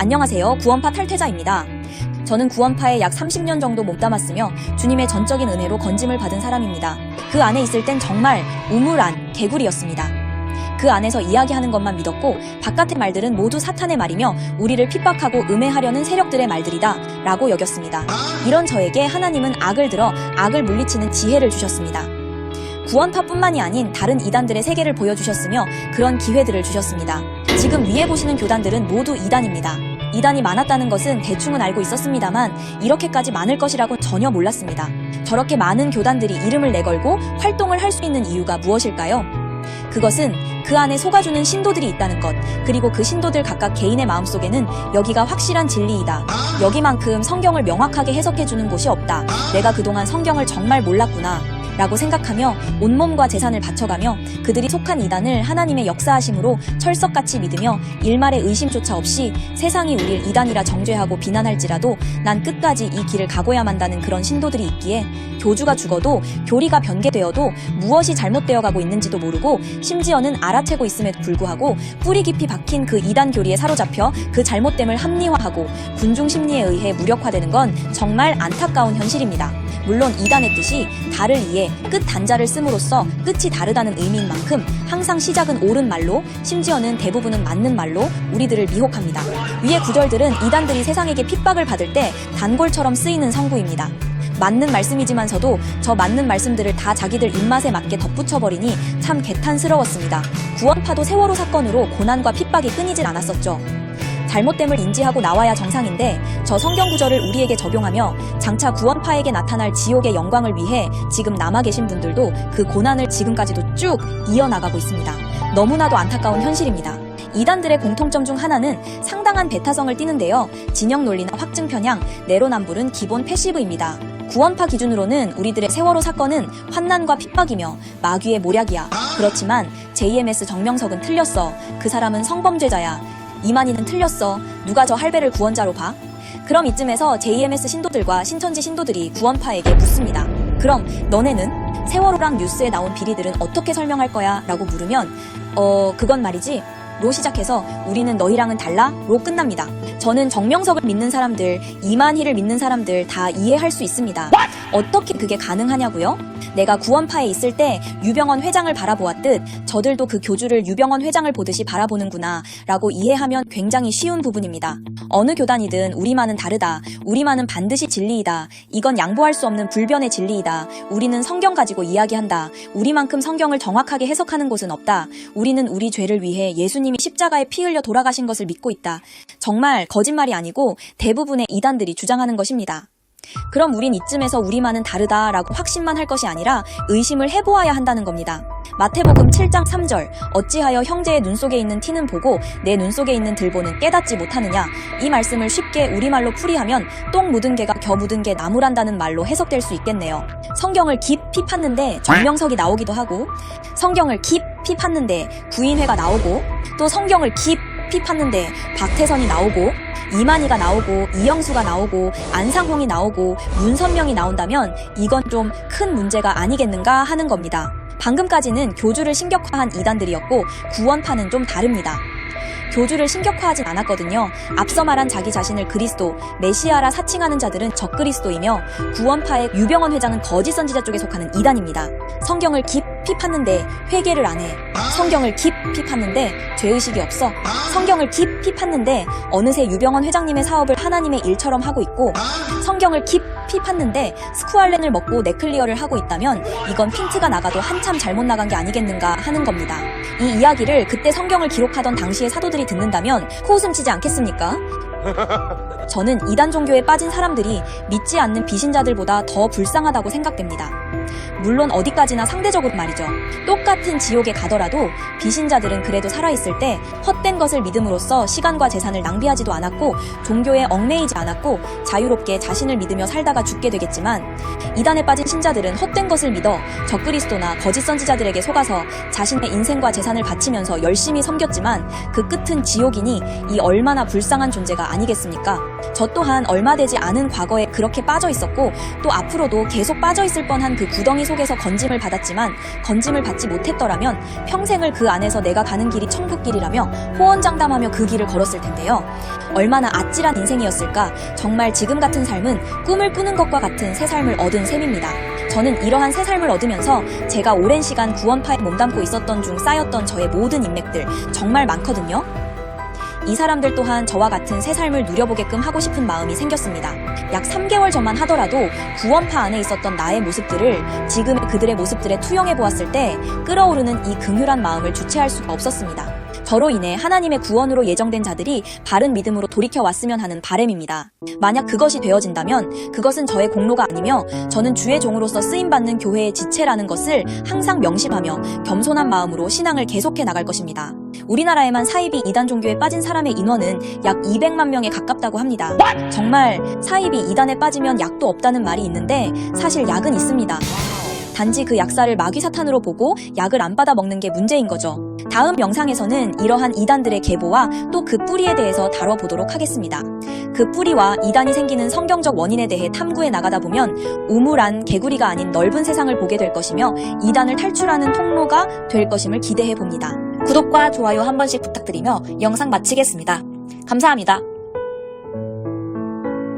안녕하세요. 구원파 탈퇴자입니다. 저는 구원파에 약 30년 정도 몸담았으며 주님의 전적인 은혜로 건짐을 받은 사람입니다. 그 안에 있을 땐 정말 우물안, 개구리였습니다. 그 안에서 이야기하는 것만 믿었고 바깥의 말들은 모두 사탄의 말이며 우리를 핍박하고 음해하려는 세력들의 말들이다 라고 여겼습니다. 이런 저에게 하나님은 악을 들어 악을 물리치는 지혜를 주셨습니다. 구원파뿐만이 아닌 다른 이단들의 세계를 보여주셨으며 그런 기회들을 주셨습니다. 지금 위에 보시는 교단들은 모두 이단입니다. 이단이 많았다는 것은 대충은 알고 있었습니다만 이렇게까지 많을 것이라고 전혀 몰랐습니다. 저렇게 많은 교단들이 이름을 내걸고 활동을 할 수 있는 이유가 무엇일까요? 그것은 그 안에 속아주는 신도들이 있다는 것, 그리고 그 신도들 각각 개인의 마음속에는 여기가 확실한 진리이다. 여기만큼 성경을 명확하게 해석해주는 곳이 없다. 내가 그동안 성경을 정말 몰랐구나. 라고 생각하며 온몸과 재산을 바쳐가며 그들이 속한 이단을 하나님의 역사하심으로 철석같이 믿으며 일말의 의심조차 없이 세상이 우릴 이단이라 정죄하고 비난할지라도 난 끝까지 이 길을 가고야 만다는 그런 신도들이 있기에 교주가 죽어도 교리가 변개되어도 무엇이 잘못되어 가고 있는지도 모르고 심지어는 알아채고 있음에도 불구하고 뿌리 깊이 박힌 그 이단 교리에 사로잡혀 그 잘못됨을 합리화하고 군중 심리에 의해 무력화되는 건 정말 안타까운 현실입니다. 물론 이단의 뜻이 달을 이해 끝 단자를 씀으로써 끝이 다르다는 의미인 만큼 항상 시작은 옳은 말로 심지어는 대부분은 맞는 말로 우리들을 미혹합니다. 위의 구절들은 이단들이 세상에게 핍박을 받을 때 단골처럼 쓰이는 성구입니다. 맞는 말씀이지만서도 저 맞는 말씀들을 다 자기들 입맛에 맞게 덧붙여버리니 참 개탄스러웠습니다. 구원파도 세월호 사건으로 고난과 핍박이 끊이질 않았었죠. 잘못됨을 인지하고 나와야 정상인데 저 성경 구절을 우리에게 적용하며 장차 구원파에게 나타날 지옥의 영광을 위해 지금 남아 계신 분들도 그 고난을 지금까지도 쭉 이어나가고 있습니다. 너무나도 안타까운 현실입니다. 이단들의 공통점 중 하나는 상당한 배타성을 띠는데요. 진영 논리나 확증 편향, 내로남불은 기본 패시브입니다. 구원파 기준으로는 우리들의 세월호 사건은 환난과 핍박이며 마귀의 모략이야. 그렇지만 JMS 정명석은 틀렸어. 그 사람은 성범죄자야. 이만희는 틀렸어. 누가 저 할배를 구원자로 봐? 그럼 이쯤에서 JMS 신도들과 신천지 신도들이 구원파에게 묻습니다. 그럼 너네는 세월호랑 뉴스에 나온 비리들은 어떻게 설명할 거야? 라고 물으면 그건 말이지 로 시작해서 우리는 너희랑은 달라? 로 끝납니다. 저는 정명석을 믿는 사람들, 이만희를 믿는 사람들 다 이해할 수 있습니다. 어떻게 그게 가능하냐고요? 내가 구원파에 있을 때 유병헌 회장을 바라보았듯 저들도 그 교주를 유병헌 회장을 보듯이 바라보는구나 라고 이해하면 굉장히 쉬운 부분입니다. 어느 교단이든 우리만은 다르다. 우리만은 반드시 진리이다. 이건 양보할 수 없는 불변의 진리이다. 우리는 성경 가지고 이야기한다. 우리만큼 성경을 정확하게 해석하는 곳은 없다. 우리는 우리 죄를 위해 예수님이 십자가에 피 흘려 돌아가신 것을 믿고 있다. 정말 거짓말이 아니고 대부분의 이단들이 주장하는 것입니다. 그럼 우린 이쯤에서 우리만은 다르다라고 확신만 할 것이 아니라 의심을 해보아야 한다는 겁니다. 마태복음 7장 3절 어찌하여 형제의 눈 속에 있는 티는 보고 내 눈 속에 있는 들보는 깨닫지 못하느냐. 이 말씀을 쉽게 우리말로 풀이하면 똥 묻은 개가 겨 묻은 개 나무란다는 말로 해석될 수 있겠네요. 성경을 깊이 팠는데 정명석이 나오기도 하고 성경을 깊이 팠는데 구인회가 나오고 또 성경을 깊이 팠는데 박태선이 나오고 이만희가 나오고 이영수가 나오고 안상홍이 나오고 문선명이 나온다면 이건 좀 큰 문제가 아니겠는가 하는 겁니다. 방금까지는 교주를 신격화한 이단들이었고 구원파는 좀 다릅니다. 교주를 신격화하진 않았거든요. 앞서 말한 자기 자신을 그리스도, 메시아라 사칭하는 자들은 적그리스도이며 구원파의 유병헌 회장은 거짓 선지자 쪽에 속하는 이단입니다. 성경을 깊이 팠는데 회개를 안 해. 성경을 깊이 팠는데 죄의식이 없어. 성경을 깊이 팠는데 어느새 유병헌 회장님의 사업을 하나님의 일처럼 하고 있고 성경을 깊이 팠는데 스쿠알렌을 먹고 넥클리어를 하고 있다면 이건 핀트가 나가도 한참 잘못 나간 게 아니겠는가 하는 겁니다. 이 이야기를 그때 성경을 기록하던 당시의 사도들이 듣는다면 코웃음 치지 않겠습니까? 저는 이단 종교에 빠진 사람들이 믿지 않는 비신자들보다 더 불쌍하다고 생각됩니다. 물론 어디까지나 상대적으로 말이죠. 똑같은 지옥에 가더라도 비신자들은 그래도 살아있을 때 헛된 것을 믿음으로써 시간과 재산을 낭비하지도 않았고 종교에 얽매이지 않았고 자유롭게 자신을 믿으며 살다가 죽게 되겠지만 이단에 빠진 신자들은 헛된 것을 믿어 적그리스도나 거짓 선지자들에게 속아서 자신의 인생과 재산을 바치면서 열심히 섬겼지만 그 끝은 지옥이니 이 얼마나 불쌍한 존재가 아니겠습니까? 저 또한 얼마 되지 않은 과거에 그렇게 빠져 있었고 또 앞으로도 계속 빠져 있을 뻔한 그 구덩이 속에서 건짐을 받았지만 건짐을 받지 못했더라면 평생을 그 안에서 내가 가는 길이 천국길이라며 호언장담하며 그 길을 걸었을 텐데요. 얼마나 아찔한 인생이었을까. 정말 지금 같은 삶은 꿈을 꾸는 것과 같은 새 삶을 얻은 셈입니다. 저는 이러한 새 삶을 얻으면서 제가 오랜 시간 구원파에 몸담고 있었던 중 쌓였던 저의 모든 인맥들 정말 많거든요. 이 사람들 또한 저와 같은 새 삶을 누려보게끔 하고 싶은 마음이 생겼습니다. 약 3개월 전만 하더라도 구원파 안에 있었던 나의 모습들을 지금의 그들의 모습들에 투영해 보았을 때 끌어오르는 이 긍휼한 마음을 주체할 수가 없었습니다. 저로 인해 하나님의 구원으로 예정된 자들이 바른 믿음으로 돌이켜왔으면 하는 바람입니다. 만약 그것이 되어진다면 그것은 저의 공로가 아니며 저는 주의 종으로서 쓰임받는 교회의 지체라는 것을 항상 명심하며 겸손한 마음으로 신앙을 계속해 나갈 것입니다. 우리나라에만 사이비 이단 종교에 빠진 사람의 인원은 약 200만 명에 가깝다고 합니다. 정말 사이비 이단에 빠지면 약도 없다는 말이 있는데 사실 약은 있습니다. 단지 그 약사를 마귀사탄으로 보고 약을 안 받아 먹는 게 문제인 거죠. 다음 영상에서는 이러한 이단들의 계보와 또 그 뿌리에 대해서 다뤄보도록 하겠습니다. 그 뿌리와 이단이 생기는 성경적 원인에 대해 탐구해 나가다 보면 우물안 개구리가 아닌 넓은 세상을 보게 될 것이며 이단을 탈출하는 통로가 될 것임을 기대해 봅니다. 구독과 좋아요 한 번씩 부탁드리며 영상 마치겠습니다. 감사합니다.